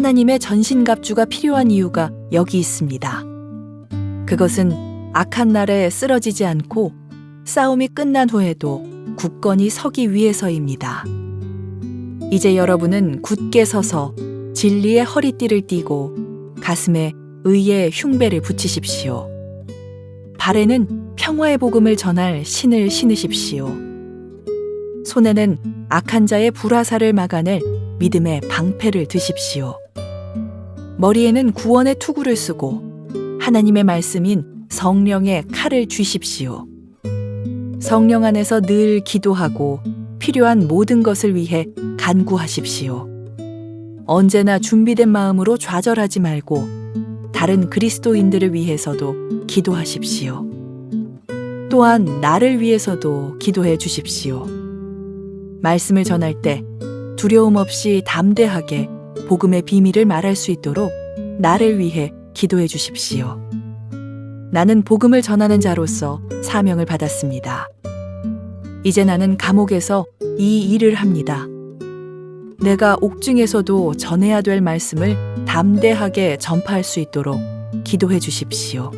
하나님의 전신갑주가 필요한 이유가 여기 있습니다. 그것은 악한 날에 쓰러지지 않고 싸움이 끝난 후에도 굳건히 서기 위해서입니다. 이제 여러분은 굳게 서서 진리의 허리띠를 띠고 가슴에 의의 흉배를 붙이십시오. 발에는 평화의 복음을 전할 신을 신으십시오. 손에는 악한 자의 불화살을 막아낼 믿음의 방패를 드십시오. 머리에는 구원의 투구를 쓰고 하나님의 말씀인 성령의 칼을 쥐십시오. 성령 안에서 늘 기도하고 필요한 모든 것을 위해 간구하십시오. 언제나 준비된 마음으로 좌절하지 말고 다른 그리스도인들을 위해서도 기도하십시오. 또한 나를 위해서도 기도해 주십시오. 말씀을 전할 때 두려움 없이 담대하게 복음의 비밀을 말할 수 있도록 나를 위해 기도해 주십시오. 나는 복음을 전하는 자로서 사명을 받았습니다. 이제 나는 감옥에서 이 일을 합니다. 내가 옥중에서도 전해야 될 말씀을 담대하게 전파할 수 있도록 기도해 주십시오.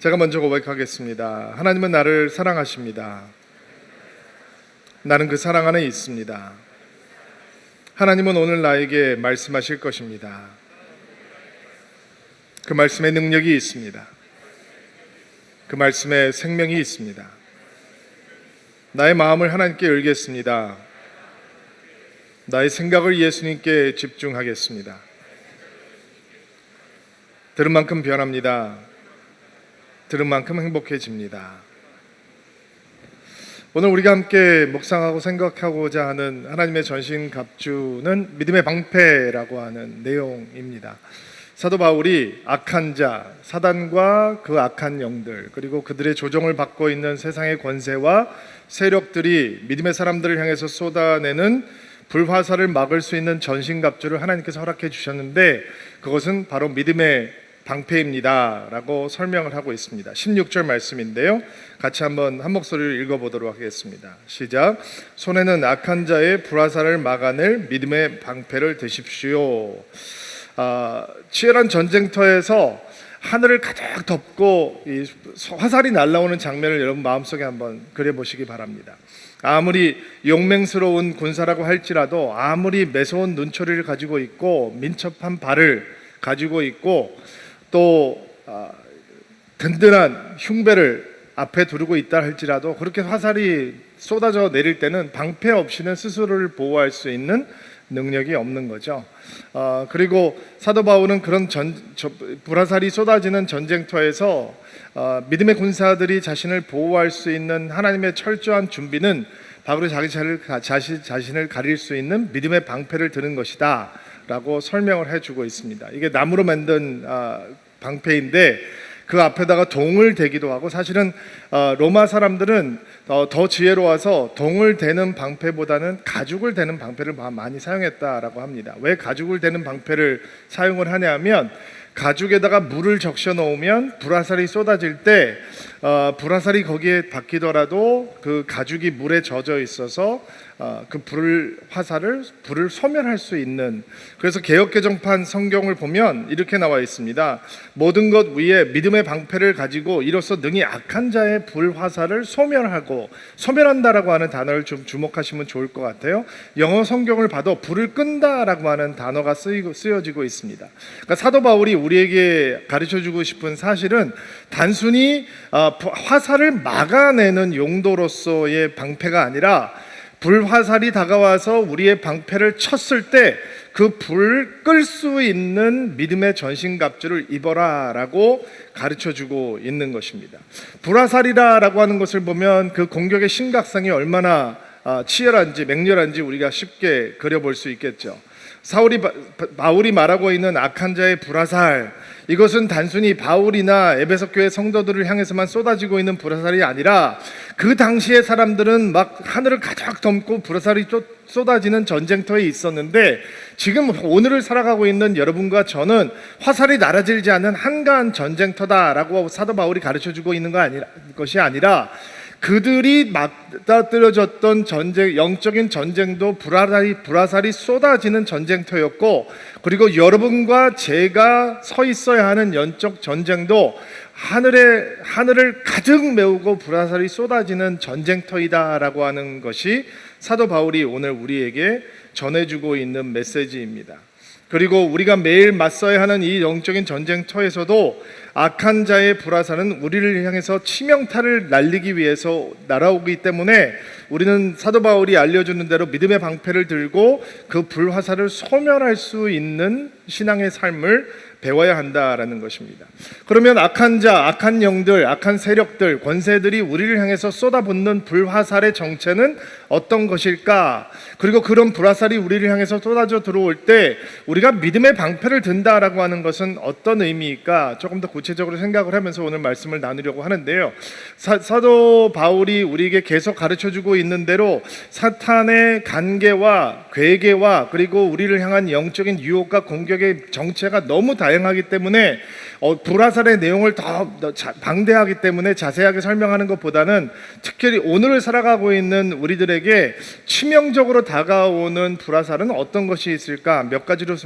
제가 먼저 고백하겠습니다. 하나님은 나를 사랑하십니다. 나는 그 사랑 안에 있습니다. 하나님은 오늘 나에게 말씀하실 것입니다. 그 말씀에 능력이 있습니다. 그 말씀에 생명이 있습니다. 나의 마음을 하나님께 열겠습니다. 나의 생각을 예수님께 집중하겠습니다. 들은 만큼 변합니다. 들은 만큼 행복해집니다. 오늘 우리가 함께 묵상하고 생각하고자 하는 하나님의 전신갑주는 믿음의 방패라고 하는 내용입니다. 사도 바울이 악한 자, 사단과 그 악한 영들, 그리고 그들의 조종을 받고 있는 세상의 권세와 세력들이 믿음의 사람들을 향해서 쏟아내는 불화살을 막을 수 있는 전신갑주를 하나님께서 허락해 주셨는데 그것은 바로 믿음의 방패입니다 라고 설명을 하고 있습니다. 16절 말씀인데요, 같이 한번 한 목소리를 읽어보도록 하겠습니다. 시작. 손에는 악한 자의 불화살을 막아낼 믿음의 방패를 드십시오. 치열한 전쟁터에서 하늘을 가득 덮고 이 화살이 날아오는 장면을 여러분 마음속에 한번 그려보시기 바랍니다. 아무리 용맹스러운 군사라고 할지라도, 아무리 매서운 눈초리를 가지고 있고 민첩한 발을 가지고 있고 또 든든한 흉배를 앞에 두르고 있다 할지라도, 그렇게 화살이 쏟아져 내릴 때는 방패 없이는 스스로를 보호할 수 있는 능력이 없는 거죠. 그리고 사도 바울은 그런 불화살이 쏟아지는 전쟁터에서 믿음의 군사들이 자신을 보호할 수 있는 하나님의 철저한 준비는 바로 자신을 가릴 수 있는 믿음의 방패를 드는 것이다 라고 설명을 해주고 있습니다. 이게 나무로 만든 방패인데 그 앞에다가 동을 대기도 하고, 사실은 로마 사람들은 더 지혜로워서 동을 대는 방패보다는 가죽을 대는 방패를 많이 사용했다라고 합니다. 왜 가죽을 대는 방패를 사용을 하냐면, 가죽에다가 물을 적셔 놓으면 불화살이 쏟아질 때 불화살이 거기에 박히더라도 그 가죽이 물에 젖어 있어서 그 불을 소멸할 수 있는, 그래서 개역개정판 성경을 보면 이렇게 나와 있습니다. 모든 것 위에 믿음의 방패를 가지고 이로써 능히 악한 자의 불화살을 소멸한다라고 하는 단어를 좀 주목하시면 좋을 것 같아요. 영어 성경을 봐도 불을 끈다라고 하는 단어가 쓰여지고 있습니다. 그러니까 사도 바울이 우리에게 가르쳐주고 싶은 사실은 단순히 화살을 막아내는 용도로서의 방패가 아니라, 불화살이 다가와서 우리의 방패를 쳤을 때 그 불을 끌 수 있는 믿음의 전신갑주를 입어라 라고 가르쳐주고 있는 것입니다. 불화살이라고 하는 것을 보면 그 공격의 심각성이 얼마나 치열한지 맹렬한지 우리가 쉽게 그려볼 수 있겠죠. 바울이 말하고 있는 악한 자의 불화살, 이것은 단순히 바울이나 에베소 교회 성도들을 향해서만 쏟아지고 있는 불화살이 아니라, 그 당시의 사람들은 막 하늘을 가득 덮고 불화살이 쏟아지는 전쟁터에 있었는데, 지금 오늘을 살아가고 있는 여러분과 저는 화살이 날아들지 않는 한가한 전쟁터다라고 사도 바울이 가르쳐주고 있는 것이 아니라 그들이 맞닥뜨려졌던 전쟁, 영적인 전쟁도 불화살이 쏟아지는 전쟁터였고, 그리고 여러분과 제가 서 있어야 하는 영적 전쟁도 하늘을 가득 메우고 불화살이 쏟아지는 전쟁터이다라고 하는 것이 사도 바울이 오늘 우리에게 전해주고 있는 메시지입니다. 그리고 우리가 매일 맞서야 하는 이 영적인 전쟁터에서도 악한 자의 불화살은 우리를 향해서 치명타를 날리기 위해서 날아오기 때문에 우리는 사도 바울이 알려주는 대로 믿음의 방패를 들고 그 불화살을 소멸할 수 있는 신앙의 삶을 배워야 한다라는 것입니다. 그러면 악한 자, 악한 영들, 악한 세력들, 권세들이 우리를 향해서 쏟아붓는 불화살의 정체는 어떤 것일까? 그리고 그런 불화살이 우리를 향해서 쏟아져 들어올 때 우리가 믿음의 방패를 든다라고 하는 것은 어떤 의미일까? 조금 더 구체적으로 생각을 하면서 오늘 말씀을 나누려고 하는데요. 사도 바울이 우리에게 계속 가르쳐주고 있는 대로 사탄의 간계와 괴계와 그리고 우리를 향한 영적인 유혹과 공격의 정체가 너무 다양하기 때문에 불화살의 내용을 더 방대하기 때문에 자세하게 설명하는 것보다는 특별히 오늘을 살아가고 있는 우리들에게 치명적으로 다가오는 불화살은 어떤 것이 있을까 몇 가지로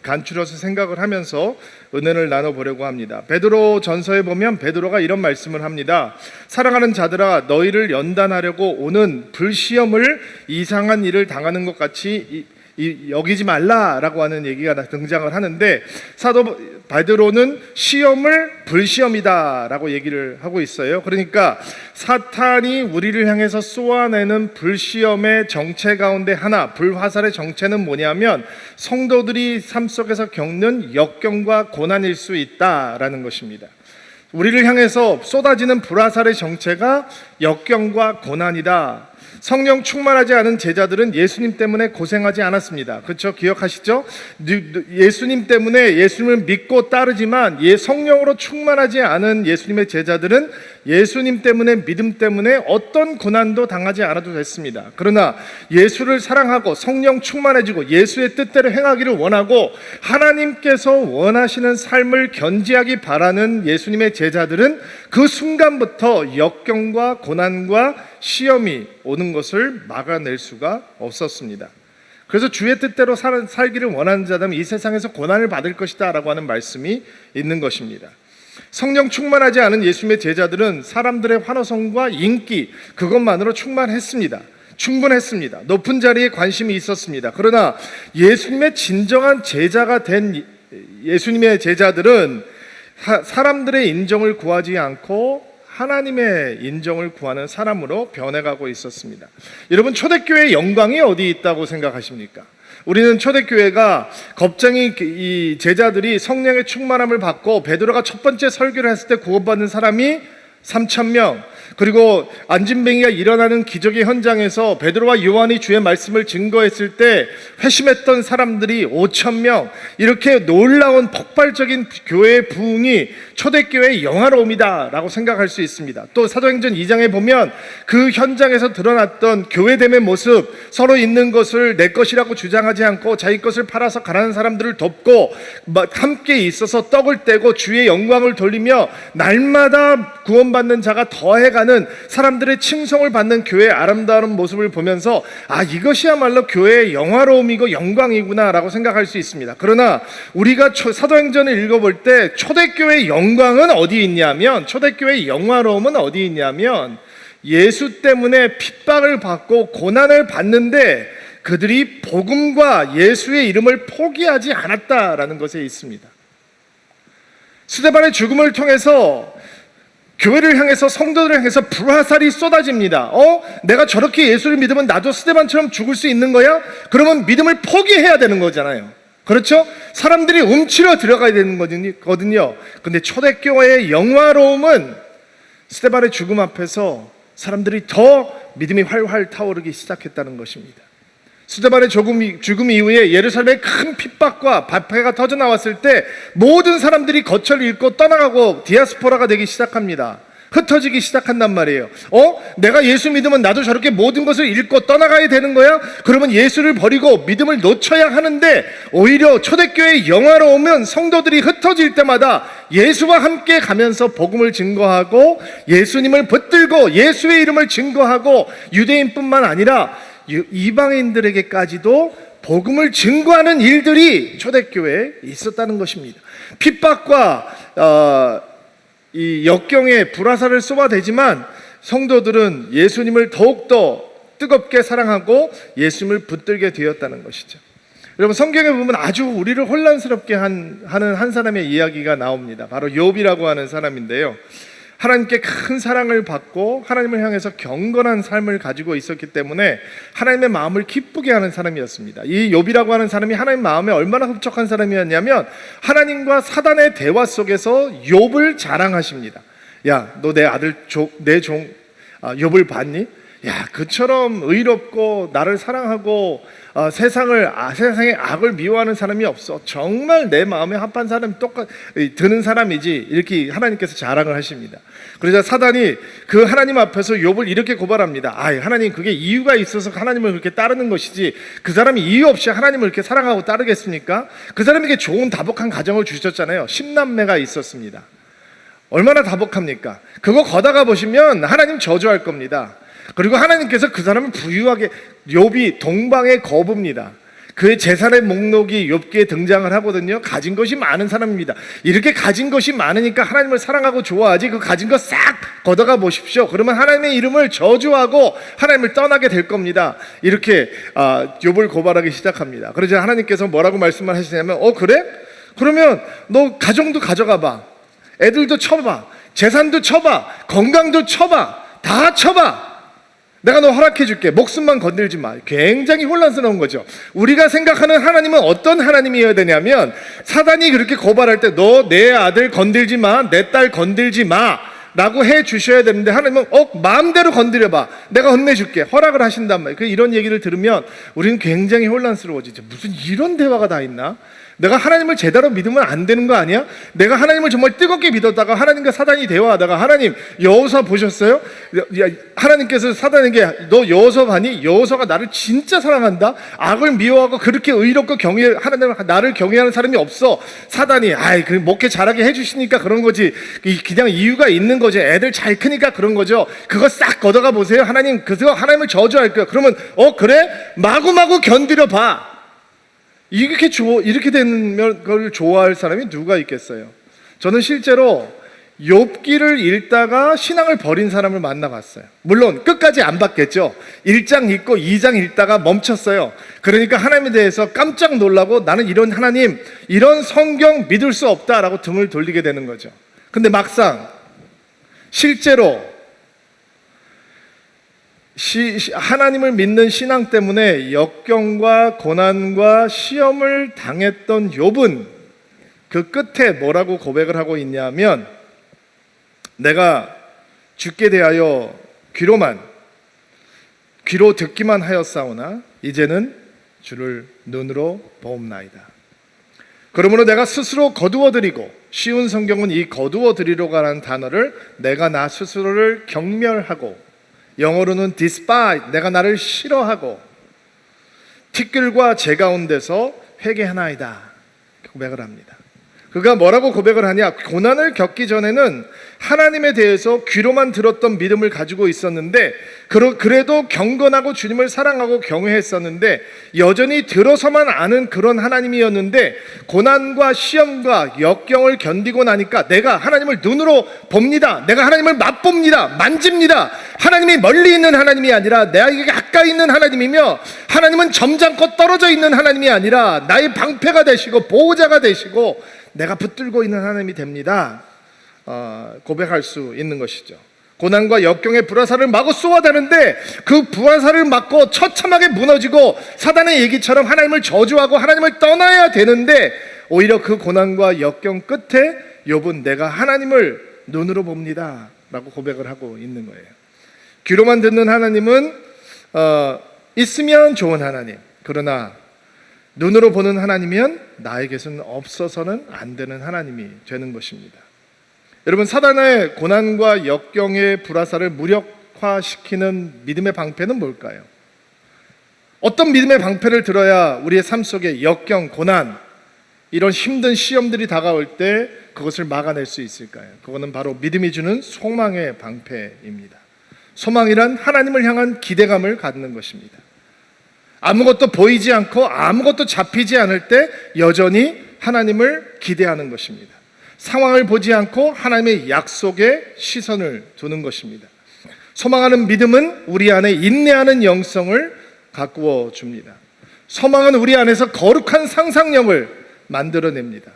간추려서 생각을 하면서 은혜를 나눠보려고 합니다. 베드로 전서에 보면 베드로가 이런 말씀을 합니다. 사랑하는 자들아, 너희를 연단하려고 오는 불시험을 이상한 일을 당하는 것 같이 여기지 말라라고 하는 얘기가 등장을 하는데, 사도 베드로는 시험을 불시험이다라고 얘기를 하고 있어요. 그러니까 사탄이 우리를 향해서 쏘아내는 불시험의 정체 가운데 하나, 불화살의 정체는 뭐냐면 성도들이 삶 속에서 겪는 역경과 고난일 수 있다라는 것입니다. 우리를 향해서 쏟아지는 불화살의 정체가 역경과 고난이다. 성령 충만하지 않은 제자들은 예수님 때문에 고생하지 않았습니다. 그렇죠? 기억하시죠? 예수님 때문에 예수님을 믿고 따르지만 성령으로 충만하지 않은 예수님의 제자들은 예수님 때문에, 믿음 때문에 어떤 고난도 당하지 않아도 됐습니다. 그러나 예수를 사랑하고 성령 충만해지고 예수의 뜻대로 행하기를 원하고 하나님께서 원하시는 삶을 견지하기 바라는 예수님의 제자들은 그 순간부터 역경과 고난과 시험이 오는 것을 막아낼 수가 없었습니다. 그래서 주의 뜻대로 살기를 원하는 자라면 이 세상에서 고난을 받을 것이다 라고 하는 말씀이 있는 것입니다. 성령 충만하지 않은 예수님의 제자들은 사람들의 환호성과 인기, 그것만으로 충분했습니다. 높은 자리에 관심이 있었습니다. 그러나 예수님의 진정한 제자가 된 예수님의 제자들은 사람들의 인정을 구하지 않고 하나님의 인정을 구하는 사람으로 변해가고 있었습니다. 여러분, 초대교회의 영광이 어디 있다고 생각하십니까? 우리는 초대교회가 겁쟁이 이 제자들이 성령의 충만함을 받고 베드로가 첫 번째 설교를 했을 때 구원받는 사람이 3,000명, 그리고 안진뱅이가 일어나는 기적의 현장에서 베드로와 요한이 주의 말씀을 증거했을 때 회심했던 사람들이 5,000명, 이렇게 놀라운 폭발적인 교회의 부흥이 초대교회의 영화로움이다 라고 생각할 수 있습니다. 또 사도행전 2장에 보면 그 현장에서 드러났던 교회됨의 모습, 서로 있는 것을 내 것이라고 주장하지 않고 자기 것을 팔아서 가난한 사람들을 돕고 함께 있어서 떡을 떼고 주의 영광을 돌리며 날마다 구원받는 자가 더해가는 사람들의 칭송을 받는 교회의 아름다운 모습을 보면서 이것이야말로 교회의 영화로움이고 영광이구나 라고 생각할 수 있습니다. 그러나 우리가 사도행전을 읽어볼 때 초대교회의 영광은 어디 있냐면, 초대교회의 영화로움은 어디 있냐면 예수 때문에 핍박을 받고 고난을 받는데 그들이 복음과 예수의 이름을 포기하지 않았다라는 것에 있습니다. 스데반의 죽음을 통해서 교회를 향해서, 성도들을 향해서 불화살이 쏟아집니다. 내가 저렇게 예수를 믿으면 나도 스데반처럼 죽을 수 있는 거야? 그러면 믿음을 포기해야 되는 거잖아요. 그렇죠? 사람들이 움츠려 들어가야 되는 거거든요. 근데 초대교회의 영화로움은 스데반의 죽음 앞에서 사람들이 더 믿음이 활활 타오르기 시작했다는 것입니다. 스데반의 죽음 이후에 예루살렘에 큰 핍박과 박해가 터져 나왔을 때 모든 사람들이 거처를 잃고 떠나가고 디아스포라가 되기 시작합니다. 흩어지기 시작한단 말이에요. 내가 예수 믿으면 나도 저렇게 모든 것을 잃고 떠나가야 되는 거야? 그러면 예수를 버리고 믿음을 놓쳐야 하는데, 오히려 초대교회 영화로우면 성도들이 흩어질 때마다 예수와 함께 가면서 복음을 증거하고 예수님을 붙들고 예수의 이름을 증거하고 유대인뿐만 아니라 이방인들에게까지도 복음을 증거하는 일들이 초대교회에 있었다는 것입니다. 핍박과 이 역경에 불화살을 쏘아대지만 성도들은 예수님을 더욱더 뜨겁게 사랑하고 예수님을 붙들게 되었다는 것이죠. 여러분, 성경에 보면 아주 우리를 혼란스럽게 하는 한 사람의 이야기가 나옵니다. 바로 욥이라고 하는 사람인데요, 하나님께 큰 사랑을 받고 하나님을 향해서 경건한 삶을 가지고 있었기 때문에 하나님의 마음을 기쁘게 하는 사람이었습니다. 이 욥이라고 하는 사람이 하나님 마음에 얼마나 흡족한 사람이었냐면, 하나님과 사단의 대화 속에서 욥을 자랑하십니다. 야, 너 내 아들 내 종 욥을 봤니? 야, 그처럼 의롭고 나를 사랑하고 세상에 악을 미워하는 사람이 없어. 정말 내 마음에 합한 사람이 드는 사람이지. 이렇게 하나님께서 자랑을 하십니다. 그러자 사단이 그 하나님 앞에서 욥을 이렇게 고발합니다. 하나님, 그게 이유가 있어서 하나님을 그렇게 따르는 것이지, 그 사람이 이유 없이 하나님을 이렇게 사랑하고 따르겠습니까? 그 사람에게 좋은 다복한 가정을 주셨잖아요. 10남매가 있었습니다. 얼마나 다복합니까? 그거 걷다가 보시면 하나님 저주할 겁니다. 그리고 하나님께서 그 사람을 부유하게, 욥이 동방의 거부입니다. 그의 재산의 목록이 욥기에 등장을 하거든요. 가진 것이 많은 사람입니다. 이렇게 가진 것이 많으니까 하나님을 사랑하고 좋아하지, 그 가진 것 싹 걷어가 보십시오. 그러면 하나님의 이름을 저주하고 하나님을 떠나게 될 겁니다. 이렇게 욥을 고발하기 시작합니다. 그러자 하나님께서 뭐라고 말씀을 하시냐면, 그래? 그러면 너 가정도 가져가 봐, 애들도 쳐봐, 재산도 쳐봐, 건강도 쳐봐, 다 쳐봐, 내가 너 허락해 줄게. 목숨만 건들지 마. 굉장히 혼란스러운 거죠. 우리가 생각하는 하나님은 어떤 하나님이어야 되냐면, 사단이 그렇게 고발할 때 너 내 아들 건들지 마, 내 딸 건들지 마 라고 해 주셔야 되는데, 하나님은 마음대로 건드려봐, 내가 혼내줄게, 허락을 하신단 말이에요. 이런 얘기를 들으면 우리는 굉장히 혼란스러워지죠. 무슨 이런 대화가 다 있나? 내가 하나님을 제대로 믿으면 안 되는 거 아니야? 내가 하나님을 정말 뜨겁게 믿었다가 하나님과 사단이 대화하다가, 하나님 여호수아 보셨어요? 하나님께서 사단에게 너 여호수아 봤니? 여호수아가 나를 진짜 사랑한다. 악을 미워하고 그렇게 의롭고 하나님 나를 경외하는 사람이 없어. 사단이 그 목회 잘하게 해주시니까 그런 거지, 그냥 이유가 있는 거지, 애들 잘 크니까 그런 거죠. 그거 싹 걷어가 보세요. 하나님 그거 하나님을 저주할 거야. 그러면 그래? 마구마구 견디려 봐. 이렇게 되는 걸 좋아할 사람이 누가 있겠어요? 저는 실제로 욥기를 읽다가 신앙을 버린 사람을 만나봤어요. 물론 끝까지 안 봤겠죠. 1장 읽고 2장 읽다가 멈췄어요. 그러니까 하나님에 대해서 깜짝 놀라고, 나는 이런 하나님, 이런 성경 믿을 수 없다라고 등을 돌리게 되는 거죠. 근데 막상 실제로 하나님을 믿는 신앙 때문에 역경과 고난과 시험을 당했던 욥은 그 끝에 뭐라고 고백을 하고 있냐면, 내가 주께 대하여 귀로 듣기만 하였사오나 이제는 주를 눈으로 보옵나이다. 그러므로 내가 스스로 거두어드리고, 쉬운 성경은 이 거두어드리로라는 단어를 내가 나 스스로를 경멸하고, 영어로는 despise, 내가 나를 싫어하고 티끌과 재 가운데서 회개하나이다 고백을 합니다. 그가 뭐라고 고백을 하냐? 고난을 겪기 전에는 하나님에 대해서 귀로만 들었던 믿음을 가지고 있었는데, 그래도 경건하고 주님을 사랑하고 경외했었는데, 여전히 들어서만 아는 그런 하나님이었는데, 고난과 시험과 역경을 견디고 나니까 내가 하나님을 눈으로 봅니다. 내가 하나님을 맛봅니다. 만집니다. 하나님이 멀리 있는 하나님이 아니라 나에게 가까이 있는 하나님이며, 하나님은 점잖고 떨어져 있는 하나님이 아니라 나의 방패가 되시고 보호자가 되시고 내가 붙들고 있는 하나님이 됩니다. 고백할 수 있는 것이죠. 고난과 역경의 불화살을 마구 쏘아대는데, 그 불화살을 맞고 처참하게 무너지고 사단의 얘기처럼 하나님을 저주하고 하나님을 떠나야 되는데, 오히려 그 고난과 역경 끝에 욥은 내가 하나님을 눈으로 봅니다 라고 고백을 하고 있는 거예요. 귀로만 듣는 하나님은 있으면 좋은 하나님, 그러나 눈으로 보는 하나님이면 나에게서는 없어서는 안 되는 하나님이 되는 것입니다. 여러분, 사단의 고난과 역경의 불화살을 무력화시키는 믿음의 방패는 뭘까요? 어떤 믿음의 방패를 들어야 우리의 삶 속에 역경, 고난, 이런 힘든 시험들이 다가올 때 그것을 막아낼 수 있을까요? 그거는 바로 믿음이 주는 소망의 방패입니다. 소망이란 하나님을 향한 기대감을 갖는 것입니다. 아무것도 보이지 않고 아무것도 잡히지 않을 때 여전히 하나님을 기대하는 것입니다. 상황을 보지 않고 하나님의 약속에 시선을 두는 것입니다. 소망하는 믿음은 우리 안에 인내하는 영성을 가꾸어 줍니다. 소망은 우리 안에서 거룩한 상상력을 만들어냅니다.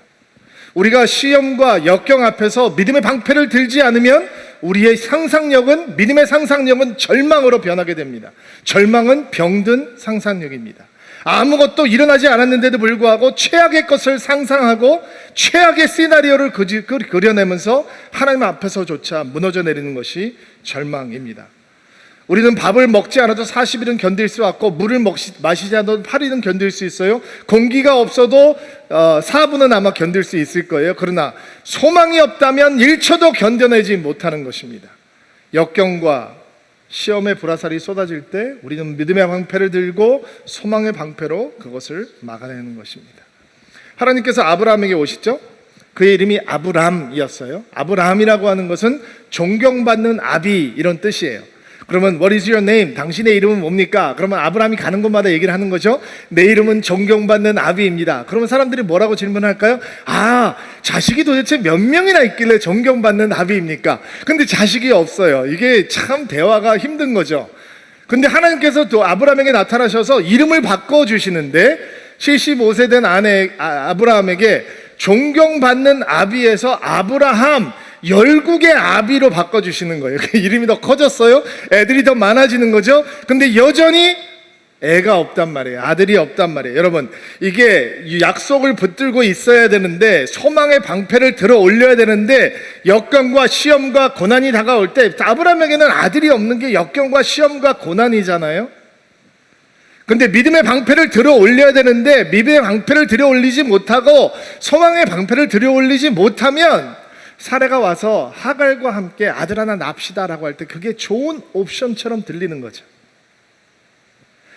우리가 시험과 역경 앞에서 믿음의 방패를 들지 않으면 우리의 상상력은, 믿음의 상상력은 절망으로 변하게 됩니다. 절망은 병든 상상력입니다. 아무것도 일어나지 않았는데도 불구하고 최악의 것을 상상하고 최악의 시나리오를 그려내면서 하나님 앞에서조차 무너져 내리는 것이 절망입니다. 우리는 밥을 먹지 않아도 40일은 견딜 수 있고 물을 마시지 않아도 8일은 견딜 수 있어요. 공기가 없어도 4분은 아마 견딜 수 있을 거예요. 그러나 소망이 없다면 1초도 견뎌내지 못하는 것입니다. 역경과 시험의 불화살이 쏟아질 때 우리는 믿음의 방패를 들고 소망의 방패로 그것을 막아내는 것입니다. 하나님께서 아브라함에게 오시죠. 그의 이름이 아브람이었어요. 아브라함이라고 하는 것은 존경받는 아비, 이런 뜻이에요. 그러면 What is your name? 당신의 이름은 뭡니까? 그러면 아브라함이 가는 곳마다 얘기를 하는 거죠. 내 이름은 존경받는 아비입니다. 그러면 사람들이 뭐라고 질문할까요? 자식이 도대체 몇 명이나 있길래 존경받는 아비입니까? 근데 자식이 없어요. 이게 참 대화가 힘든 거죠. 근데 하나님께서 또 아브라함에게 나타나셔서 이름을 바꿔주시는데 75세 된 아내 아브라함에게 존경받는 아비에서 아브라함, 열국의 아비로 바꿔주시는 거예요. 이름이 더 커졌어요. 애들이 더 많아지는 거죠. 근데 여전히 애가 없단 말이에요. 아들이 없단 말이에요. 여러분, 이게 약속을 붙들고 있어야 되는데, 소망의 방패를 들어 올려야 되는데, 역경과 시험과 고난이 다가올 때 아브라함에게는 아들이 없는 게 역경과 시험과 고난이잖아요. 근데 믿음의 방패를 들어 올려야 되는데 믿음의 방패를 들어 올리지 못하고 소망의 방패를 들어 올리지 못하면 사례가 와서 하갈과 함께 아들 하나 납시다라고 할 때 그게 좋은 옵션처럼 들리는 거죠.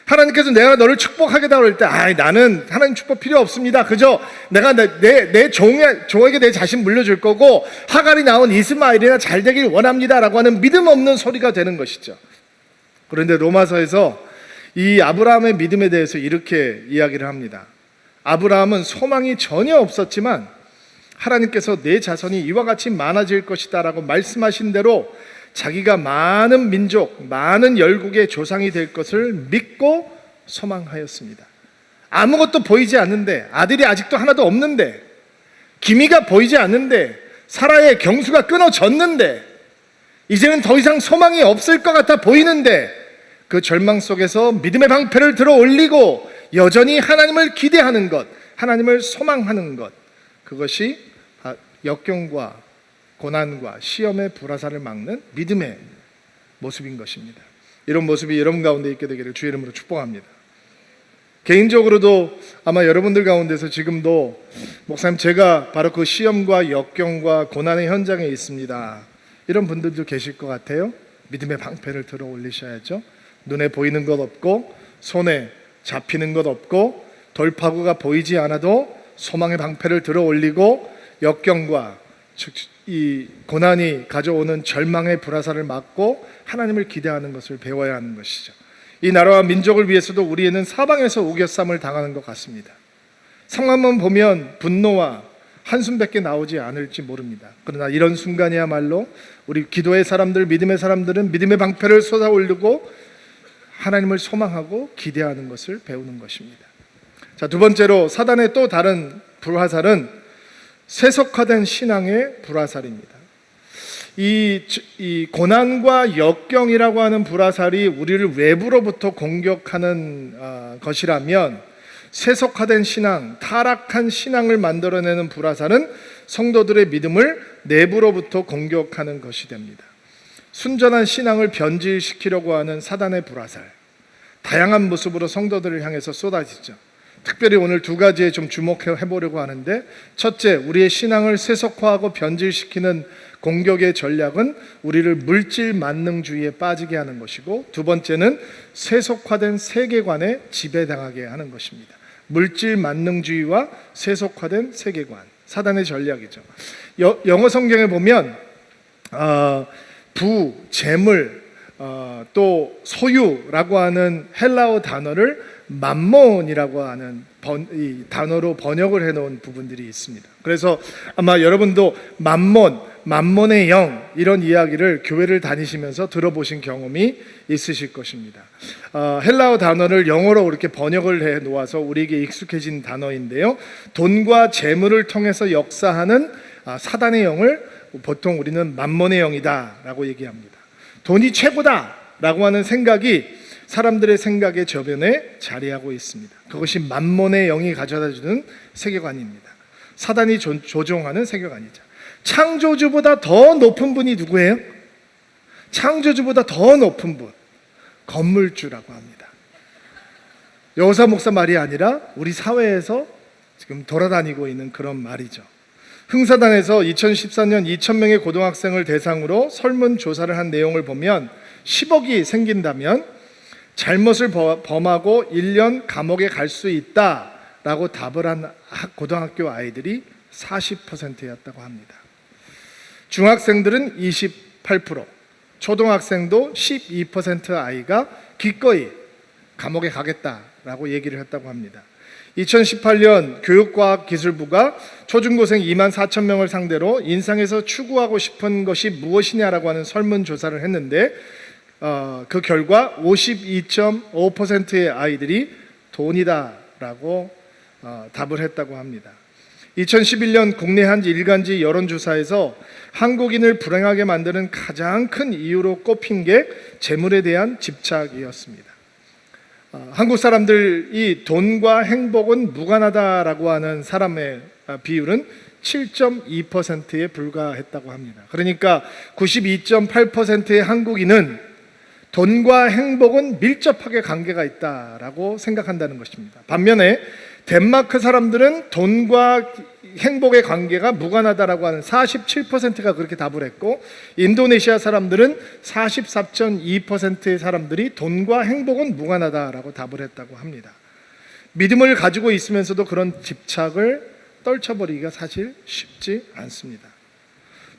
하나님께서 내가 너를 축복하겠다고 할 때 나는 하나님 축복 필요 없습니다. 그저 내가 내 종에게 내 자신 물려줄 거고 하갈이 낳은 이스마엘이나 잘 되길 원합니다라고 하는 믿음 없는 소리가 되는 것이죠. 그런데 로마서에서 이 아브라함의 믿음에 대해서 이렇게 이야기를 합니다. 아브라함은 소망이 전혀 없었지만 하나님께서 내 자손이 이와 같이 많아질 것이다 라고 말씀하신 대로 자기가 많은 민족, 많은 열국의 조상이 될 것을 믿고 소망하였습니다. 아무것도 보이지 않는데, 아들이 아직도 하나도 없는데, 기미가 보이지 않는데, 사라의 경수가 끊어졌는데, 이제는 더 이상 소망이 없을 것 같아 보이는데, 그 절망 속에서 믿음의 방패를 들어 올리고 여전히 하나님을 기대하는 것, 하나님을 소망하는 것, 그것이 역경과 고난과 시험의 불화살을 막는 믿음의 모습인 것입니다. 이런 모습이 여러분 가운데 있게 되기를 주의 이름으로 축복합니다. 개인적으로도 아마 여러분들 가운데서 지금도 목사님 제가 바로 그 시험과 역경과 고난의 현장에 있습니다, 이런 분들도 계실 것 같아요. 믿음의 방패를 들어 올리셔야죠. 눈에 보이는 것 없고 손에 잡히는 것 없고 돌파구가 보이지 않아도 소망의 방패를 들어 올리고 역경과 이 고난이 가져오는 절망의 불화살을 막고 하나님을 기대하는 것을 배워야 하는 것이죠. 이 나라와 민족을 위해서도 우리는 사방에서 우겨쌈을 당하는 것 같습니다. 상황만 보면 분노와 한숨밖에 나오지 않을지 모릅니다. 그러나 이런 순간이야말로 우리 기도의 사람들, 믿음의 사람들은 믿음의 방패를 쏟아 올리고 하나님을 소망하고 기대하는 것을 배우는 것입니다. 자, 두 번째로 사단의 또 다른 불화살은 세속화된 신앙의 불화살입니다. 이 고난과 역경이라고 하는 불화살이 우리를 외부로부터 공격하는 것이라면, 세속화된 신앙, 타락한 신앙을 만들어내는 불화살은 성도들의 믿음을 내부로부터 공격하는 것이 됩니다. 순전한 신앙을 변질시키려고 하는 사단의 불화살, 다양한 모습으로 성도들을 향해서 쏟아지죠. 특별히 오늘 두 가지에 좀 주목해 보려고 하는데, 첫째, 우리의 신앙을 세속화하고 변질시키는 공격의 전략은 우리를 물질 만능주의에 빠지게 하는 것이고, 두 번째는 세속화된 세계관에 지배당하게 하는 것입니다. 물질 만능주의와 세속화된 세계관, 사단의 전략이죠. 영어 성경에 보면 부, 재물, 또 소유라고 하는 헬라어 단어를 맘몬이라고 하는 이 단어로 번역을 해놓은 부분들이 있습니다. 그래서 아마 여러분도 만몬의 영, 이런 이야기를 교회를 다니시면서 들어보신 경험이 있으실 것입니다. 헬라어 단어를 영어로 이렇게 번역을 해 놓아서 우리에게 익숙해진 단어인데요, 돈과 재물을 통해서 역사하는 사단의 영을 보통 우리는 만몬의 영이다 라고 얘기합니다. 돈이 최고다 라고 하는 생각이 사람들의 생각의 저변에 자리하고 있습니다. 그것이 만몬의 영이 가져다주는 세계관입니다. 사단이 조종하는 세계관이죠. 창조주보다 더 높은 분이 누구예요? 창조주보다 더 높은 분, 건물주라고 합니다. 여호사 목사 말이 아니라 우리 사회에서 지금 돌아다니고 있는 그런 말이죠. 흥사단에서 2014년 2,000명의 고등학생을 대상으로 설문조사를 한 내용을 보면 10억이 생긴다면 잘못을 범하고 1년 감옥에 갈 수 있다라고 답을 한 고등학교 아이들이 40%였다고 합니다. 중학생들은 28%, 초등학생도 12% 아이가 기꺼이 감옥에 가겠다라고 얘기를 했다고 합니다. 2018년 교육과학기술부가 초중고생 24,000명을 상대로 인상에서 추구하고 싶은 것이 무엇이냐라고 하는 설문조사를 했는데, 그 결과 52.5%의 아이들이 돈이다라고 답을 했다고 합니다. 2011년 국내 한 일간지 여론조사에서 한국인을 불행하게 만드는 가장 큰 이유로 꼽힌 게 재물에 대한 집착이었습니다. 한국 사람들이 돈과 행복은 무관하다라고 하는 사람의 비율은 7.2%에 불과했다고 합니다. 그러니까 92.8%의 한국인은 돈과 행복은 밀접하게 관계가 있다라고 생각한다는 것입니다. 반면에 덴마크 사람들은 돈과 행복의 관계가 무관하다라고 하는 47%가 그렇게 답을 했고, 인도네시아 사람들은 44.2%의 사람들이 돈과 행복은 무관하다라고 답을 했다고 합니다. 믿음을 가지고 있으면서도 그런 집착을 떨쳐버리기가 사실 쉽지 않습니다.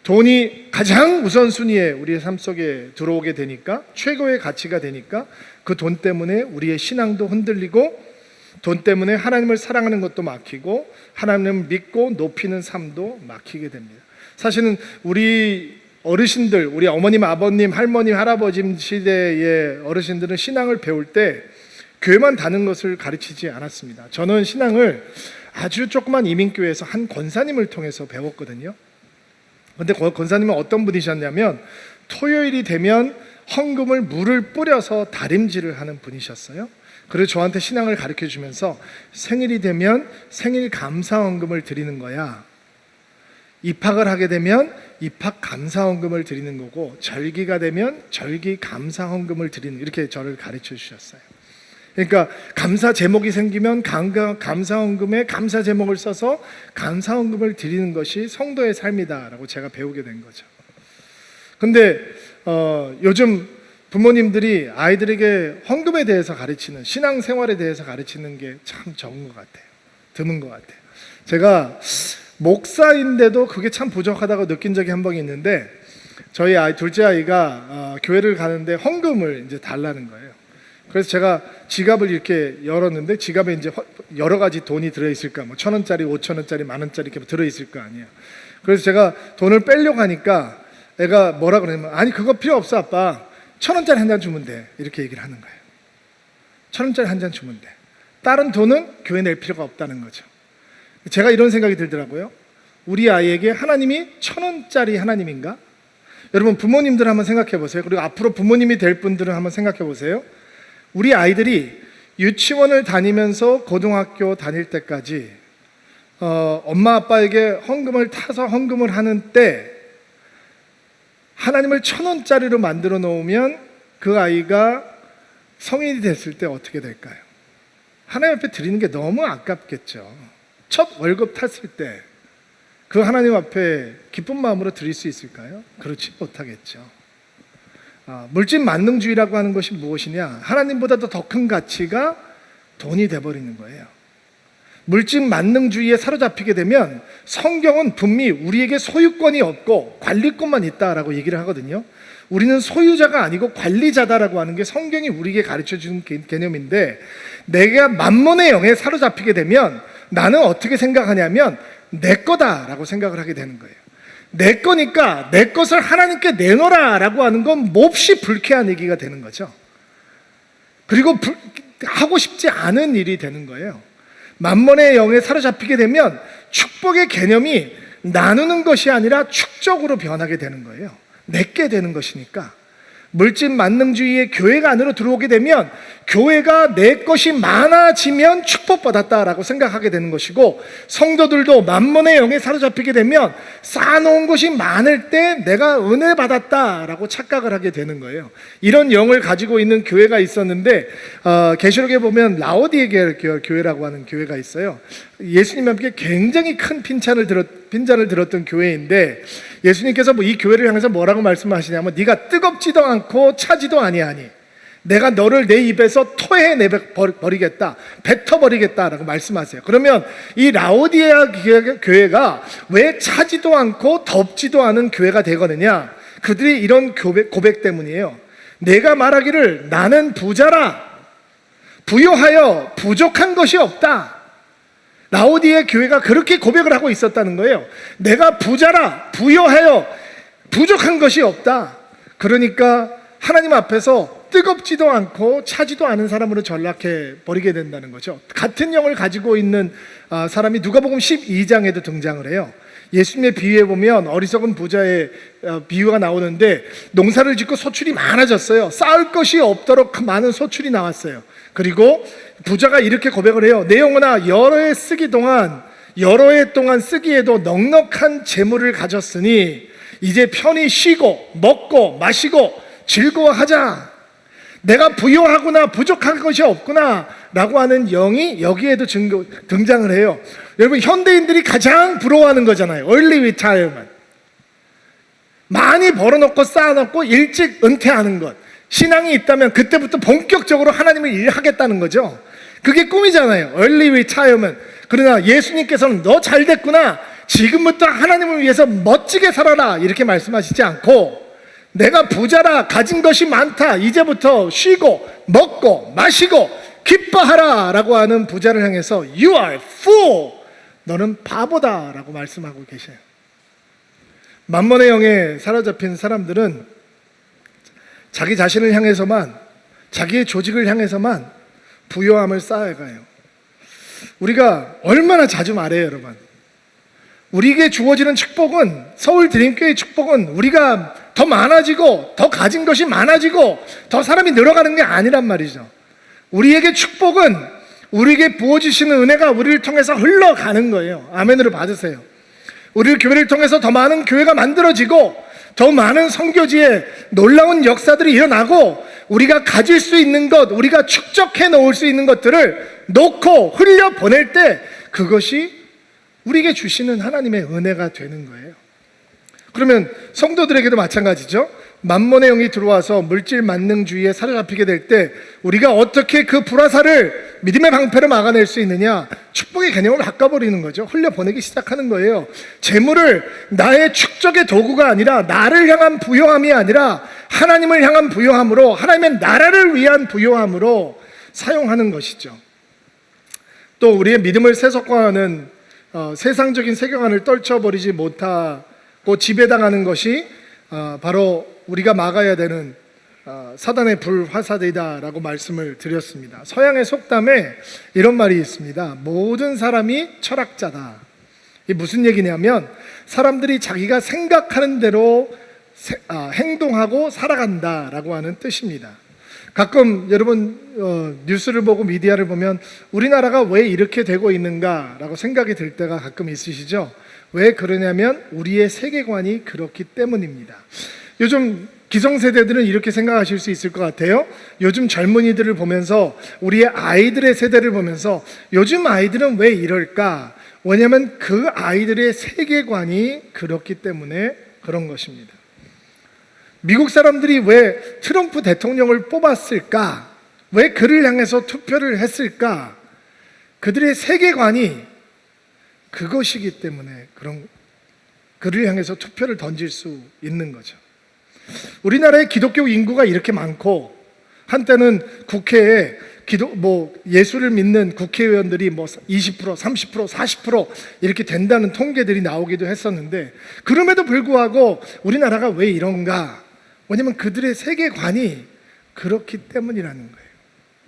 돈이 가장 우선순위에 우리의 삶 속에 들어오게 되니까, 최고의 가치가 되니까 그 돈 때문에 우리의 신앙도 흔들리고, 돈 때문에 하나님을 사랑하는 것도 막히고, 하나님을 믿고 높이는 삶도 막히게 됩니다. 사실은 우리 어르신들, 우리 어머님, 아버님, 할머님, 할아버지 시대의 어르신들은 신앙을 배울 때 교회만 다는 것을 가르치지 않았습니다. 저는 신앙을 아주 조그만 이민교회에서 한 권사님을 통해서 배웠거든요. 근데 권사님은 어떤 분이셨냐면, 토요일이 되면 헌금을 물을 뿌려서 다림질을 하는 분이셨어요. 그래서 저한테 신앙을 가르쳐 주면서 생일이 되면 생일 감사 헌금을 드리는 거야. 입학을 하게 되면 입학 감사 헌금을 드리는 거고, 절기가 되면 절기 감사 헌금을 드리는, 이렇게 저를 가르쳐 주셨어요. 그러니까 감사 제목이 생기면 감사 헌금에 감사 제목을 써서 감사 헌금을 드리는 것이 성도의 삶이다라고 제가 배우게 된 거죠. 근데 요즘 부모님들이 아이들에게 헌금에 대해서 가르치는, 신앙생활에 대해서 가르치는 게 참 적은 것 같아요. 드문 것 같아요. 제가 목사인데도 그게 참 부족하다고 느낀 적이 한 번 있는데, 저희 둘째 아이가 교회를 가는데 헌금을 이제 달라는 거예요. 그래서 제가 지갑을 이렇게 열었는데, 지갑에 이제 여러 가지 돈이 들어있을까, 뭐 1,000원짜리, 5,000원짜리, 10,000원짜리 이렇게 들어있을 거 아니에요. 그래서 제가 돈을 빼려고 하니까 애가 뭐라 그러냐면, 아니 그거 필요 없어 아빠, 1,000원짜리 한 잔 주면 돼, 이렇게 얘기를 하는 거예요. 1,000원짜리 한 잔 주면 돼. 다른 돈은 교회 낼 필요가 없다는 거죠. 제가 이런 생각이 들더라고요. 우리 아이에게 하나님이 1,000원짜리 하나님인가? 여러분, 부모님들 한번 생각해 보세요. 그리고 앞으로 부모님이 될 분들은 한번 생각해 보세요. 우리 아이들이 유치원을 다니면서 고등학교 다닐 때까지 엄마 아빠에게 헌금을 타서 헌금을 하는 때, 하나님을 1,000원짜리로 만들어 놓으면 그 아이가 성인이 됐을 때 어떻게 될까요? 하나님 앞에 드리는 게 너무 아깝겠죠. 첫 월급 탔을 때 그 하나님 앞에 기쁜 마음으로 드릴 수 있을까요? 그렇지 못하겠죠. 물질 만능주의라고 하는 것이 무엇이냐? 하나님보다도 더 큰 가치가 돈이 돼버리는 거예요. 물질 만능주의에 사로잡히게 되면 성경은 분명히 우리에게 소유권이 없고 관리권만 있다라고 얘기를 하거든요. 우리는 소유자가 아니고 관리자다라고 하는 게 성경이 우리에게 가르쳐주는 개념인데, 내가 만몬의 영에 사로잡히게 되면 나는 어떻게 생각하냐면 내 거다라고 생각을 하게 되는 거예요. 내 거니까 내 것을 하나님께 내놓으라라고 하는 건 몹시 불쾌한 얘기가 되는 거죠. 그리고 하고 싶지 않은 일이 되는 거예요. 만몬의 영에 사로잡히게 되면 축복의 개념이 나누는 것이 아니라 축적으로 변하게 되는 거예요. 내게 되는 것이니까. 물질 만능주의의 교회가 안으로 들어오게 되면 교회가 내 것이 많아지면 축복받았다라고 생각하게 되는 것이고, 성도들도 만몬의 영에 사로잡히게 되면 쌓아놓은 것이 많을 때 내가 은혜 받았다라고 착각을 하게 되는 거예요. 이런 영을 가지고 있는 교회가 있었는데, 계시록에 보면 라오디에 교회라고 하는 교회가 있어요. 예수님 함께 굉장히 큰 빈잔을 들었던 교회인데, 예수님께서 이 교회를 향해서 뭐라고 말씀하시냐면, 네가 뜨겁지도 않고 차지도 아니하니 내가 너를 내 입에서 토해 버리겠다, 뱉어버리겠다라고 말씀하세요. 그러면 이 라오디게아 교회가 왜 차지도 않고 덥지도 않은 교회가 되거느냐? 그들이 이런 고백 때문이에요. 내가 말하기를 나는 부자라, 부요하여 부족한 것이 없다. 라오디게 교회가 그렇게 고백을 하고 있었다는 거예요. 내가 부자라, 부요하여 부족한 것이 없다. 그러니까 하나님 앞에서 뜨겁지도 않고 차지도 않은 사람으로 전락해 버리게 된다는 거죠. 같은 영을 가지고 있는 사람이 누가복음 12장에도 등장을 해요. 예수님의 비유에 보면 어리석은 부자의 비유가 나오는데, 농사를 짓고 소출이 많아졌어요. 쌓을 것이 없도록 많은 소출이 나왔어요. 그리고 부자가 이렇게 고백을 해요. 내 영혼아, 여러 해 동안 쓰기에도 넉넉한 재물을 가졌으니 이제 편히 쉬고 먹고 마시고 즐거워하자. 내가 부요하구나, 부족한 것이 없구나 라고 하는 영이 여기에도 등장을 해요. 여러분, 현대인들이 가장 부러워하는 거잖아요. early retirement. 많이 벌어놓고 쌓아놓고 일찍 은퇴하는 것. 신앙이 있다면 그때부터 본격적으로 하나님을 일하겠다는 거죠. 그게 꿈이잖아요. early retirement. 그러나 예수님께서는 너 잘 됐구나, 지금부터 하나님을 위해서 멋지게 살아라, 이렇게 말씀하시지 않고, 내가 부자라, 가진 것이 많다, 이제부터 쉬고 먹고 마시고 기뻐하라 라고 하는 부자를 향해서 You are fool, 너는 바보다 라고 말씀하고 계셔요. 만몬의 영에 사로잡힌 사람들은 자기 자신을 향해서만, 자기의 조직을 향해서만 부요함을 쌓아가요. 우리가 얼마나 자주 말해요, 여러분. 우리에게 주어지는 축복은, 서울 드림교회의 축복은 우리가 더 많아지고 더 가진 것이 많아지고 더 사람이 늘어가는 게 아니란 말이죠. 우리에게 축복은, 우리에게 부어주시는 은혜가 우리를 통해서 흘러가는 거예요. 아멘으로 받으세요. 우리 교회를 통해서 더 많은 교회가 만들어지고 더 많은 선교지에 놀라운 역사들이 일어나고, 우리가 가질 수 있는 것, 우리가 축적해 놓을 수 있는 것들을 놓고 흘려 보낼 때 그것이 우리에게 주시는 하나님의 은혜가 되는 거예요. 그러면 성도들에게도 마찬가지죠. 만몬의 영이 들어와서 물질 만능주의에 사로잡히게 될 때 우리가 어떻게 그 불화살을, 믿음의 방패를 막아낼 수 있느냐? 축복의 개념을 바꿔버리는 거죠. 흘려보내기 시작하는 거예요. 재물을 나의 축적의 도구가 아니라, 나를 향한 부요함이 아니라 하나님을 향한 부요함으로, 하나님의 나라를 위한 부요함으로 사용하는 것이죠. 또 우리의 믿음을 세속화하는 세상적인 세계관을 떨쳐버리지 못하고 지배당하는 것이 바로 우리가 막아야 되는 사단의 불화살이다라고 말씀을 드렸습니다. 서양의 속담에 이런 말이 있습니다. 모든 사람이 철학자다. 이게 무슨 얘기냐면, 사람들이 자기가 생각하는 대로 행동하고 살아간다라고 하는 뜻입니다. 가끔 여러분 뉴스를 보고 미디어를 보면 우리나라가 왜 이렇게 되고 있는가라고 생각이 들 때가 가끔 있으시죠? 왜 그러냐면 우리의 세계관이 그렇기 때문입니다. 요즘 기성세대들은 이렇게 생각하실 수 있을 것 같아요. 요즘 젊은이들을 보면서, 우리의 아이들의 세대를 보면서 요즘 아이들은 왜 이럴까? 왜냐하면 그 아이들의 세계관이 그렇기 때문에 그런 것입니다. 미국 사람들이 왜 트럼프 대통령을 뽑았을까? 왜 그를 향해서 투표를 했을까? 그들의 세계관이 그것이기 때문에 그를 향해서 투표를 던질 수 있는 거죠. 우리나라에 기독교 인구가 이렇게 많고, 한때는 국회에 예수를 믿는 국회의원들이 20%, 30%, 40% 이렇게 된다는 통계들이 나오기도 했었는데, 그럼에도 불구하고 우리나라가 왜 이런가? 왜냐면 그들의 세계관이 그렇기 때문이라는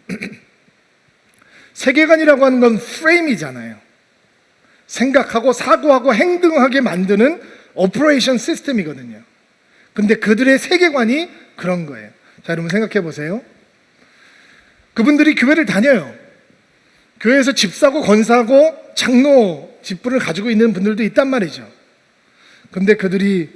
거예요. 세계관이라고 하는 건 프레임이잖아요. 생각하고 사고하고 행동하게 만드는 오퍼레이션 시스템이거든요. 근데 그들의 세계관이 그런 거예요. 자, 여러분 생각해 보세요. 그분들이 교회를 다녀요. 교회에서 집사고 권사고 장로 직분을 가지고 있는 분들도 있단 말이죠. 근데 그들이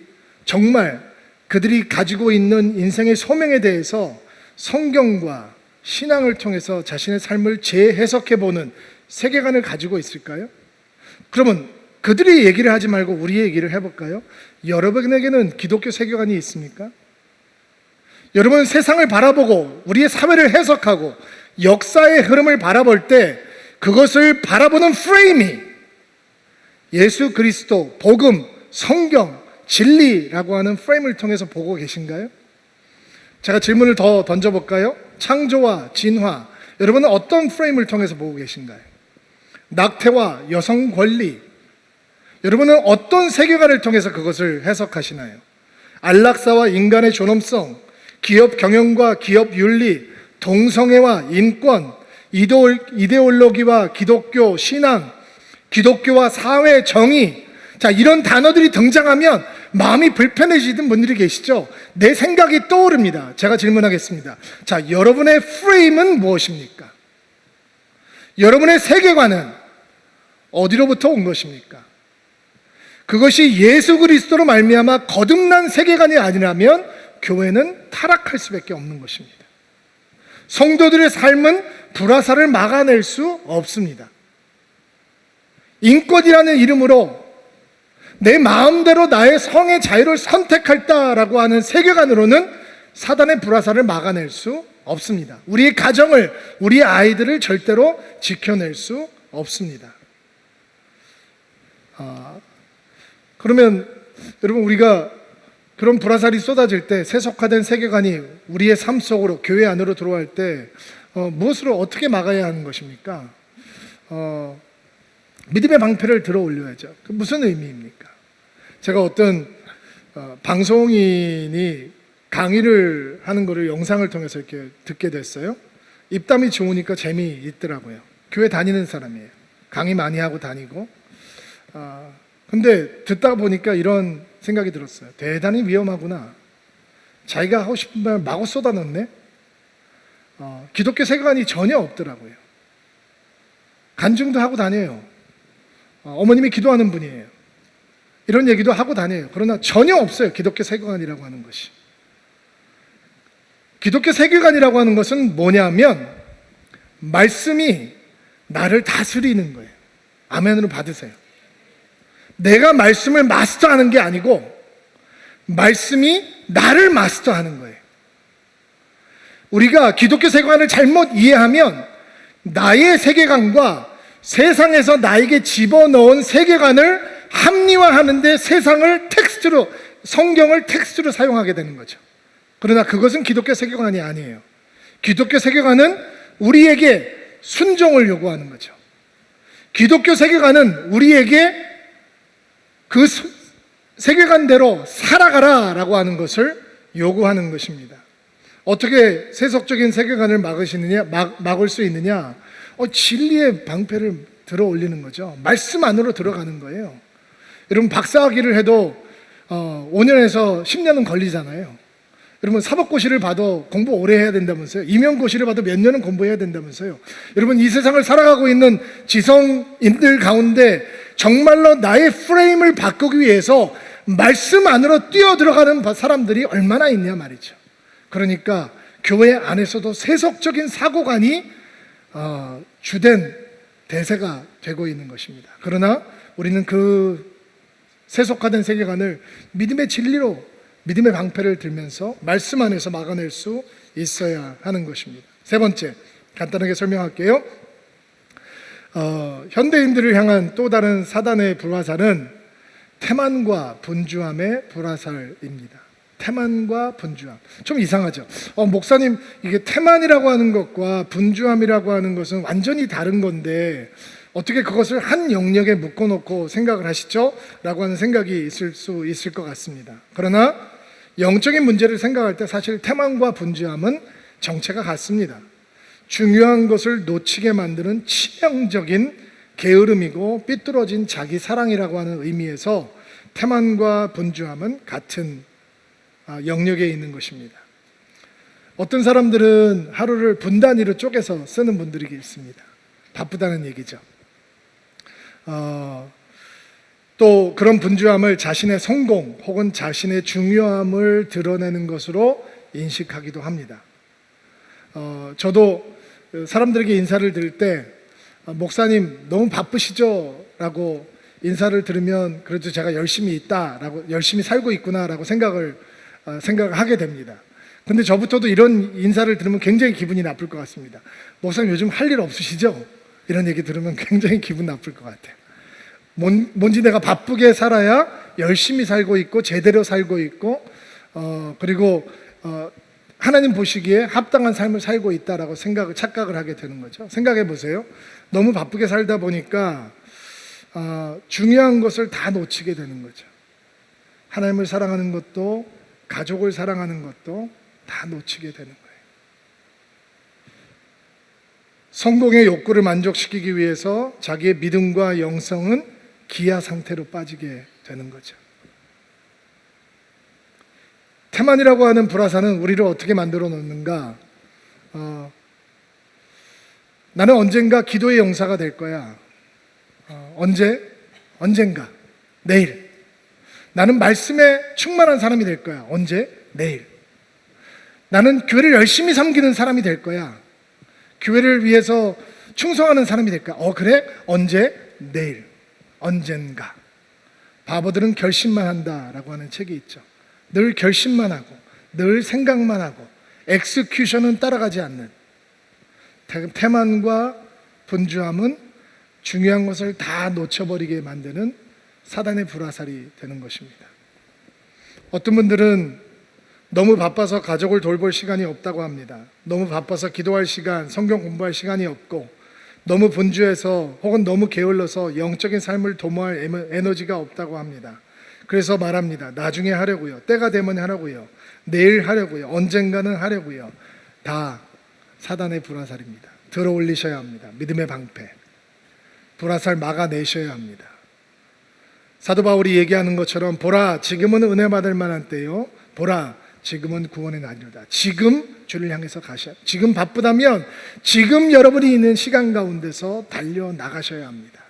정말 그들이 가지고 있는 인생의 소명에 대해서 성경과 신앙을 통해서 자신의 삶을 재해석해보는 세계관을 가지고 있을까요? 그러면 그들이 얘기를 하지 말고 우리의 얘기를 해볼까요? 여러분에게는 기독교 세계관이 있습니까? 여러분은 세상을 바라보고 우리의 사회를 해석하고 역사의 흐름을 바라볼 때 그것을 바라보는 프레임이 예수 그리스도, 복음, 성경, 진리라고 하는 프레임을 통해서 보고 계신가요? 제가 질문을 더 던져볼까요? 창조와 진화, 여러분은 어떤 프레임을 통해서 보고 계신가요? 낙태와 여성 권리, 여러분은 어떤 세계관을 통해서 그것을 해석하시나요? 안락사와 인간의 존엄성, 기업 경영과 기업 윤리, 동성애와 인권, 이데올로기와 기독교 신앙, 기독교와 사회 정의, 자, 이런 단어들이 등장하면 마음이 불편해지는 분들이 계시죠? 내 생각이 떠오릅니다. 제가 질문하겠습니다. 자, 여러분의 프레임은 무엇입니까? 여러분의 세계관은 어디로부터 온 것입니까? 그것이 예수 그리스도로 말미암아 거듭난 세계관이 아니라면 교회는 타락할 수밖에 없는 것입니다. 성도들의 삶은 불화살을 막아낼 수 없습니다. 인권이라는 이름으로 내 마음대로 나의 성의 자유를 선택할다라고 하는 세계관으로는 사단의 불화살을 막아낼 수 없습니다. 우리의 가정을, 우리의 아이들을 절대로 지켜낼 수 없습니다. 그러면 여러분, 우리가 그런 불화살이 쏟아질 때 세속화된 세계관이 우리의 삶 속으로, 교회 안으로 들어갈 때 무엇으로 어떻게 막아야 하는 것입니까? 믿음의 방패를 들어 올려야죠. 그 무슨 의미입니까? 제가 어떤 방송인이 강의를 하는 거를 영상을 통해서 이렇게 듣게 됐어요. 입담이 좋으니까 재미있더라고요. 교회 다니는 사람이에요. 강의 많이 하고 다니고. 근데 듣다 보니까 이런 생각이 들었어요. 대단히 위험하구나. 자기가 하고 싶은 말 마구 쏟아넣네. 기독교 세계관이 전혀 없더라고요. 간증도 하고 다녀요. 어머님이 기도하는 분이에요. 이런 얘기도 하고 다녀요. 그러나 전혀 없어요. 기독교 세계관이라고 하는 것이. 기독교 세계관이라고 하는 것은 뭐냐면 말씀이 나를 다스리는 거예요. 아멘으로 받으세요. 내가 말씀을 마스터하는 게 아니고 말씀이 나를 마스터하는 거예요. 우리가 기독교 세계관을 잘못 이해하면 나의 세계관과 세상에서 나에게 집어넣은 세계관을 합리화하는데 세상을 텍스트로, 성경을 텍스트로 사용하게 되는 거죠. 그러나 그것은 기독교 세계관이 아니에요. 기독교 세계관은 우리에게 순종을 요구하는 거죠. 기독교 세계관은 우리에게 그 세계관대로 살아가라라고 하는 것을 요구하는 것입니다. 어떻게 세속적인 세계관을 막을 수 있느냐? 진리의 방패를 들어 올리는 거죠. 말씀 안으로 들어가는 거예요. 여러분, 박사학위를 해도 5년에서 10년은 걸리잖아요. 여러분, 사법고시를 봐도 공부 오래 해야 된다면서요. 임용고시를 봐도 몇 년은 공부해야 된다면서요. 여러분, 이 세상을 살아가고 있는 지성인들 가운데 정말로 나의 프레임을 바꾸기 위해서 말씀 안으로 뛰어들어가는 사람들이 얼마나 있냐 말이죠. 그러니까 교회 안에서도 세속적인 사고관이 주된 대세가 되고 있는 것입니다. 그러나 우리는 그 세속화된 세계관을 믿음의 진리로, 믿음의 방패를 들면서 말씀 안에서 막아낼 수 있어야 하는 것입니다. 세 번째, 간단하게 설명할게요. 현대인들을 향한 또 다른 사단의 불화살은 태만과 분주함의 불화살입니다. 태만과 분주함. 좀 이상하죠. 목사님, 이게 태만이라고 하는 것과 분주함이라고 하는 것은 완전히 다른 건데 어떻게 그것을 한 영역에 묶어놓고 생각을 하시죠? 라고 하는 생각이 있을 수 있을 것 같습니다. 그러나 영적인 문제를 생각할 때 사실 태만과 분주함은 정체가 같습니다. 중요한 것을 놓치게 만드는 치명적인 게으름이고 삐뚤어진 자기 사랑이라고 하는 의미에서 태만과 분주함은 같은 영역에 있는 것입니다. 어떤 사람들은 하루를 분 단위로 쪼개서 쓰는 분들이 있습니다. 바쁘다는 얘기죠. 또 그런 분주함을 자신의 성공 혹은 자신의 중요함을 드러내는 것으로 인식하기도 합니다. 저도 사람들에게 인사를 드릴 때 목사님 너무 바쁘시죠? 라고 인사를 들으면 그래도 제가 열심히 있다라고, 열심히 살고 있구나라고 생각을 하게 됩니다. 근데 저부터도 이런 인사를 들으면 굉장히 기분이 나쁠 것 같습니다. 목사님 요즘 할 일 없으시죠? 이런 얘기 들으면 굉장히 기분 나쁠 것 같아요. 뭔지 내가 바쁘게 살아야 열심히 살고 있고 제대로 살고 있고 그리고 하나님 보시기에 합당한 삶을 살고 있다라고 착각을 하게 되는 거죠. 생각해 보세요. 너무 바쁘게 살다 보니까 중요한 것을 다 놓치게 되는 거죠. 하나님을 사랑하는 것도 가족을 사랑하는 것도 다 놓치게 되는 거예요. 성공의 욕구를 만족시키기 위해서 자기의 믿음과 영성은 기아 상태로 빠지게 되는 거죠. 태만이라고 하는 불화사는 우리를 어떻게 만들어 놓는가? 나는 언젠가 기도의 용사가 될 거야. 언젠가, 내일. 나는 말씀에 충만한 사람이 될 거야. 언제? 내일. 나는 교회를 열심히 섬기는 사람이 될 거야. 교회를 위해서 충성하는 사람이 될 거야. 그래? 언제? 내일. 언젠가. 바보들은 결심만 한다라고 하는 책이 있죠. 늘 결심만 하고 늘 생각만 하고 엑스큐션은 따라가지 않는 태만과 분주함은 중요한 것을 다 놓쳐버리게 만드는 사단의 불화살이 되는 것입니다. 어떤 분들은 너무 바빠서 가족을 돌볼 시간이 없다고 합니다. 너무 바빠서 기도할 시간, 성경 공부할 시간이 없고 너무 분주해서 혹은 너무 게을러서 영적인 삶을 도모할 에너지가 없다고 합니다. 그래서 말합니다. 나중에 하려고요. 때가 되면 하려고요. 내일 하려고요. 언젠가는 하려고요. 다 사단의 불화살입니다. 들어 올리셔야 합니다. 믿음의 방패. 불화살 막아내셔야 합니다. 사도 바울이 얘기하는 것처럼 보라 지금은 은혜 받을 만한 때요. 보라 지금은 구원의 날이다. 지금 주를 향해서 가셔야. 지금 바쁘다면 지금 여러분이 있는 시간 가운데서 달려나가셔야 합니다.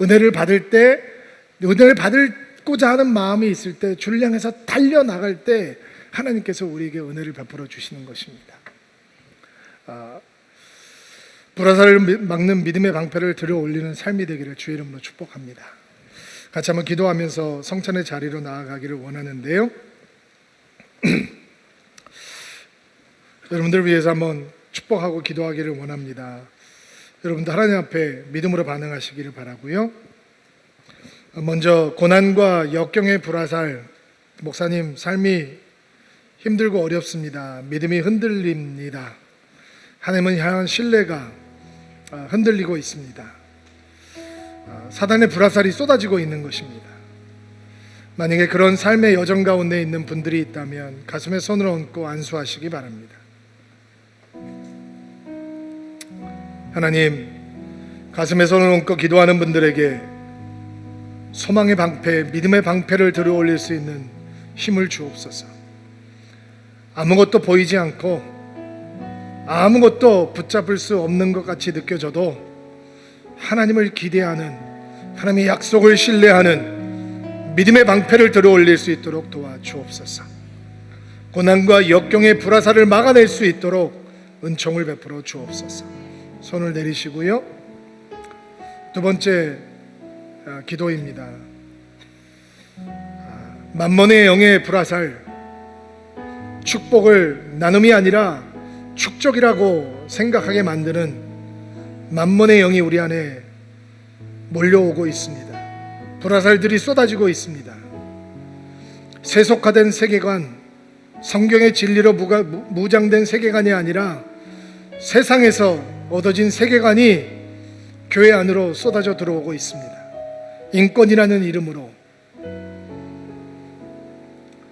은혜를 받을 때, 은혜를 받고자 하는 마음이 있을 때, 주를 향해서 달려나갈 때 하나님께서 우리에게 은혜를 베풀어 주시는 것입니다. 불화살을 막는 믿음의 방패를 들어 올리는 삶이 되기를 주의 이름으로 축복합니다. 같이 한번 기도하면서 성찬의 자리로 나아가기를 원하는데요. 여러분들 위해서 한번 축복하고 기도하기를 원합니다. 여러분들 하나님 앞에 믿음으로 반응하시기를 바라고요. 먼저 고난과 역경의 불화살, 목사님 삶이 힘들고 어렵습니다. 믿음이 흔들립니다. 하나님을 향한 신뢰가 흔들리고 있습니다. 사단의 불화살이 쏟아지고 있는 것입니다. 만약에 그런 삶의 여정 가운데 있는 분들이 있다면 가슴에 손을 얹고 안수하시기 바랍니다. 하나님, 가슴에 손을 얹고 기도하는 분들에게 소망의 방패, 믿음의 방패를 들어 올릴 수 있는 힘을 주옵소서. 아무것도 보이지 않고 아무것도 붙잡을 수 없는 것 같이 느껴져도 하나님을 기대하는, 하나님의 약속을 신뢰하는 믿음의 방패를 들어 올릴 수 있도록 도와주옵소서. 고난과 역경의 불화살을 막아낼 수 있도록 은총을 베풀어 주옵소서. 손을 내리시고요. 두 번째 기도입니다. 만몬의 영의 불화살, 축복을 나눔이 아니라 축적이라고 생각하게 만드는 만몬의 영이 우리 안에 몰려오고 있습니다. 불화살들이 쏟아지고 있습니다. 세속화된 세계관, 성경의 진리로 무장된 세계관이 아니라 세상에서 얻어진 세계관이 교회 안으로 쏟아져 들어오고 있습니다. 인권이라는 이름으로.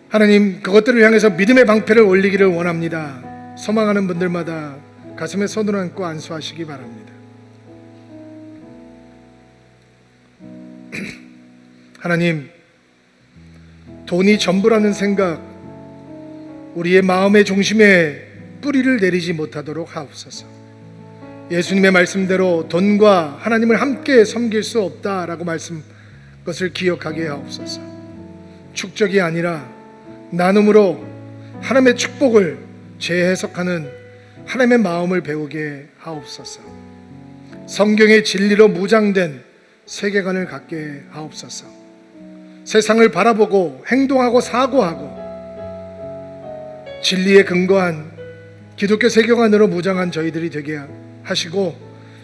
하나님, 그것들을 향해서 믿음의 방패를 올리기를 원합니다. 소망하는 분들마다 가슴에 손을 얹고 안수하시기 바랍니다. 하나님, 돈이 전부라는 생각, 우리의 마음의 중심에 뿌리를 내리지 못하도록 하옵소서. 예수님의 말씀대로 돈과 하나님을 함께 섬길 수 없다라고 말씀 것을 기억하게 하옵소서. 축적이 아니라 나눔으로 하나님의 축복을 재해석하는 하나님의 마음을 배우게 하옵소서. 성경의 진리로 무장된 세계관을 갖게 하옵소서. 세상을 바라보고 행동하고 사고하고 진리에 근거한 기독교 세계관으로 무장한 저희들이 되게 하시고,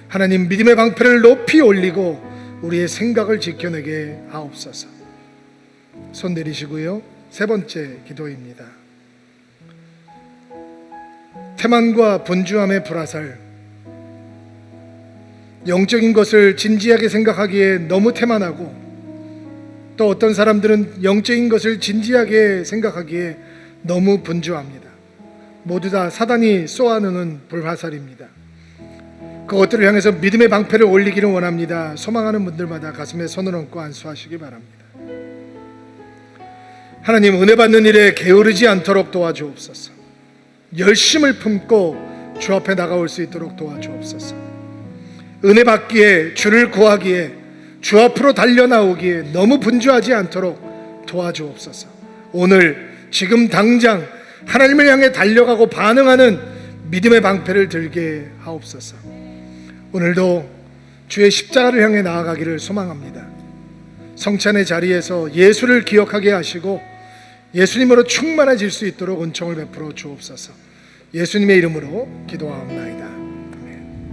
하나님 믿음의 방패를 높이 올리고 우리의 생각을 지켜내게 하옵소서. 손 내리시고요. 세 번째 기도입니다. 태만과 분주함의 불화살, 영적인 것을 진지하게 생각하기에 너무 태만하고, 또 어떤 사람들은 영적인 것을 진지하게 생각하기에 너무 분주합니다. 모두 다 사단이 쏘아누는 불화살입니다. 그것들을 향해서 믿음의 방패를 올리기를 원합니다. 소망하는 분들마다 가슴에 손을 얹고 안수하시기 바랍니다. 하나님, 은혜 받는 일에 게으르지 않도록 도와주옵소서. 열심을 품고 주 앞에 나가올 수 있도록 도와주옵소서. 은혜 받기에, 주를 구하기에, 주 앞으로 달려나오기에 너무 분주하지 않도록 도와주옵소서. 오늘 지금 당장 하나님을 향해 달려가고 반응하는 믿음의 방패를 들게 하옵소서. 오늘도 주의 십자가를 향해 나아가기를 소망합니다. 성찬의 자리에서 예수를 기억하게 하시고 예수님으로 충만해질 수 있도록 은총을 베풀어 주옵소서. 예수님의 이름으로 기도하옵나이다.